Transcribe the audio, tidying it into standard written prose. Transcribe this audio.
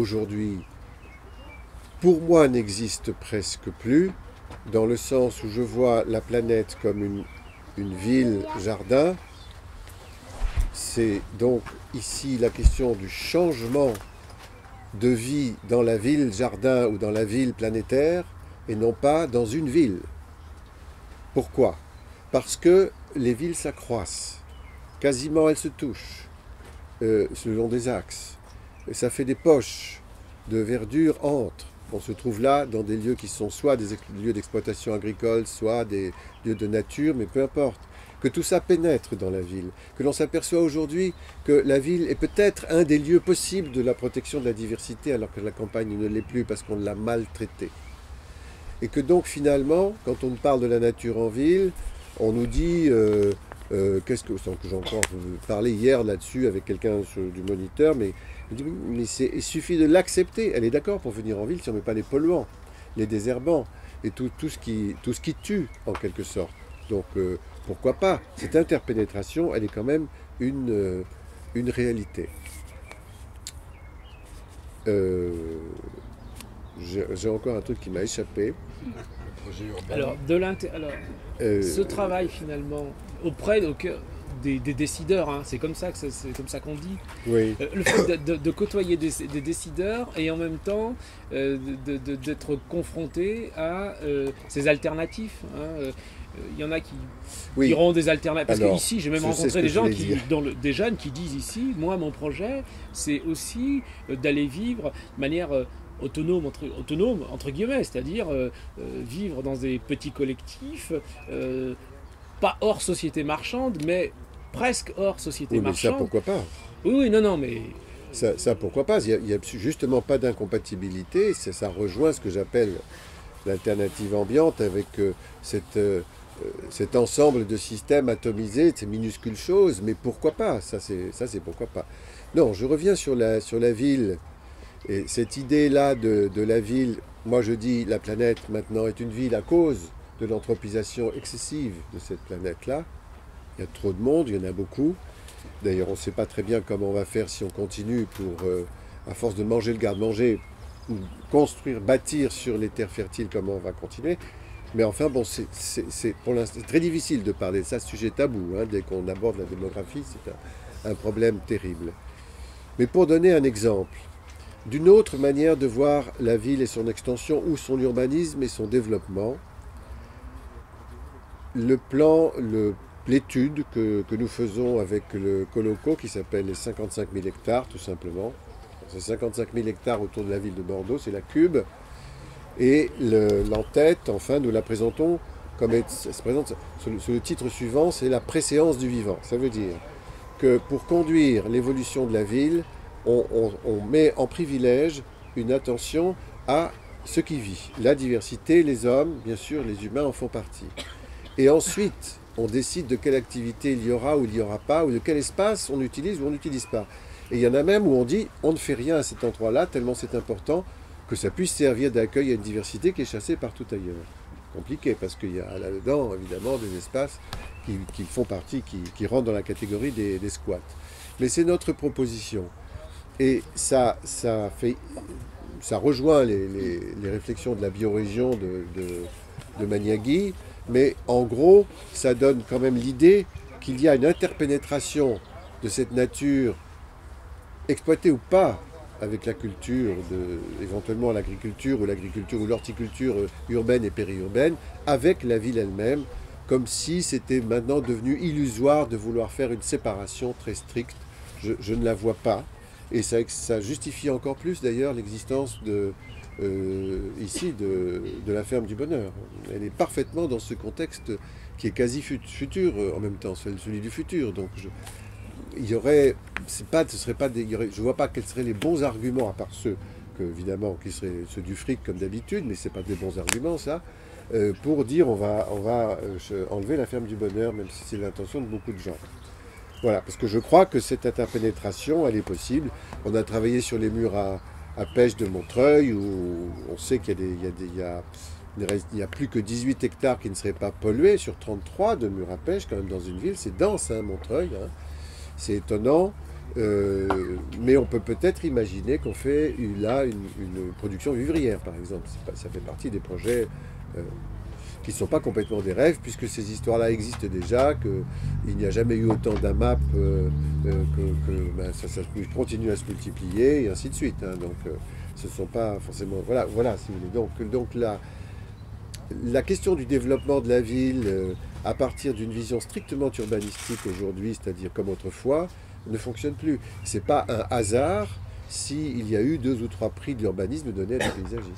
aujourd'hui, pour moi, n'existe presque plus, dans le sens où je vois la planète comme une ville-jardin. C'est donc ici la question du changement de vie dans la ville-jardin ou dans la ville planétaire, et non pas dans une ville. Pourquoi? Parce que les villes s'accroissent, quasiment elles se touchent, le long des axes. Et ça fait des poches de verdure entre. On se trouve là dans des lieux qui sont soit des lieux d'exploitation agricole, soit des lieux de nature, mais peu importe. Que tout ça pénètre dans la ville, que l'on s'aperçoit aujourd'hui que la ville est peut-être un des lieux possibles de la protection de la diversité, alors que la campagne ne l'est plus parce qu'on l'a maltraitée. Et que donc finalement, quand on parle de la nature en ville, on nous dit, qu'est-ce que, sans que j'ai encore parlé hier là-dessus avec quelqu'un du Moniteur, mais il suffit de l'accepter. Elle est d'accord pour venir en ville si on ne met pas les polluants, les désherbants et tout ce qui tue en quelque sorte. Donc pourquoi pas? Cette interpénétration, elle est quand même une réalité. J'ai encore un truc qui m'a échappé. Alors, ce travail finalement auprès des décideurs, hein, c'est comme ça qu'on dit. Oui. Le fait de côtoyer des décideurs et en même temps d'être confronté à ces alternatifs. Hein, il y en a qui auront des alternatives. Parce qu'ici, j'ai même rencontré des gens des jeunes qui disent ici, moi, mon projet, c'est aussi d'aller vivre de manière autonome entre guillemets, c'est-à-dire vivre dans des petits collectifs, pas hors société marchande, mais presque hors société marchande. Mais ça, pourquoi pas? Oui, non, mais... Ça, pourquoi pas? Il n'y a justement pas d'incompatibilité. Ça rejoint ce que j'appelle l'alternative ambiante avec cet ensemble de systèmes atomisés, de ces minuscules choses. Mais pourquoi pas? Ça, c'est pourquoi pas. Non, je reviens sur la ville. Et cette idée-là de la ville, moi je dis la planète maintenant est une ville à cause de l'anthropisation excessive de cette planète-là. Il y a trop de monde, il y en a beaucoup. D'ailleurs, on ne sait pas très bien comment on va faire si on continue pour, à force de manger le garde-manger, construire, bâtir sur les terres fertiles, comment on va continuer. Mais enfin, bon, c'est pour l'instant très difficile de parler de ça, ce sujet tabou. Hein, dès qu'on aborde la démographie, c'est un problème terrible. Mais pour donner un exemple, d'une autre manière de voir la ville et son extension, ou son urbanisme et son développement, l'étude que nous faisons avec le Coloco, qui s'appelle les 55 000 hectares, tout simplement. C'est 55 000 hectares autour de la ville de Bordeaux, c'est la Cube. Et l'entête, enfin, nous la présentons comme se présente sur le titre suivant, c'est la préséance du vivant. Ça veut dire que pour conduire l'évolution de la ville, on met en privilège une attention à ce qui vit. La diversité, les hommes, bien sûr, les humains en font partie. Et ensuite, on décide de quelle activité il y aura ou il n'y aura pas, ou de quel espace on utilise ou on n'utilise pas. Et il y en a même où on dit, on ne fait rien à cet endroit-là, tellement c'est important que ça puisse servir d'accueil à une diversité qui est chassée partout ailleurs. Compliqué, parce qu'il y a là-dedans, évidemment, des espaces qui font partie, qui rentrent dans la catégorie des squats. Mais c'est notre proposition. Et ça rejoint les réflexions de la biorégion de Maniagui, mais en gros, ça donne quand même l'idée qu'il y a une interpénétration de cette nature, exploitée ou pas, avec la culture, éventuellement l'agriculture ou l'horticulture urbaine et périurbaine, avec la ville elle-même, comme si c'était maintenant devenu illusoire de vouloir faire une séparation très stricte. Je ne la vois pas. Et ça justifie encore plus d'ailleurs l'existence ici de la ferme du bonheur. Elle est parfaitement dans ce contexte qui est quasi futur en même temps, celui du futur. Donc je vois pas quels seraient les bons arguments, à part ceux évidemment qui seraient ceux du fric comme d'habitude, mais c'est pas des bons arguments ça, pour dire on va enlever la ferme du bonheur, même si c'est l'intention de beaucoup de gens. Voilà, parce que je crois que cette interpénétration, elle est possible. On a travaillé sur les murs à pêche de Montreuil, où on sait qu'il y a plus que 18 hectares qui ne seraient pas pollués sur 33 de murs à pêche, quand même dans une ville. C'est dense, hein, Montreuil. Hein. C'est étonnant. Mais on peut peut-être imaginer qu'on fait là une production vivrière, par exemple. Ça fait partie des projets qui ne sont pas complètement des rêves, puisque ces histoires-là existent déjà, qu'il n'y a jamais eu autant d'AMAP, ça continue à se multiplier, et ainsi de suite. Hein. Donc, ce ne sont pas forcément... Voilà, si vous voulez. Donc la question du développement de la ville à partir d'une vision strictement urbanistique aujourd'hui, c'est-à-dire comme autrefois, ne fonctionne plus. Ce n'est pas un hasard s'il y a eu 2 ou 3 prix de l'urbanisme donnés à des paysagistes.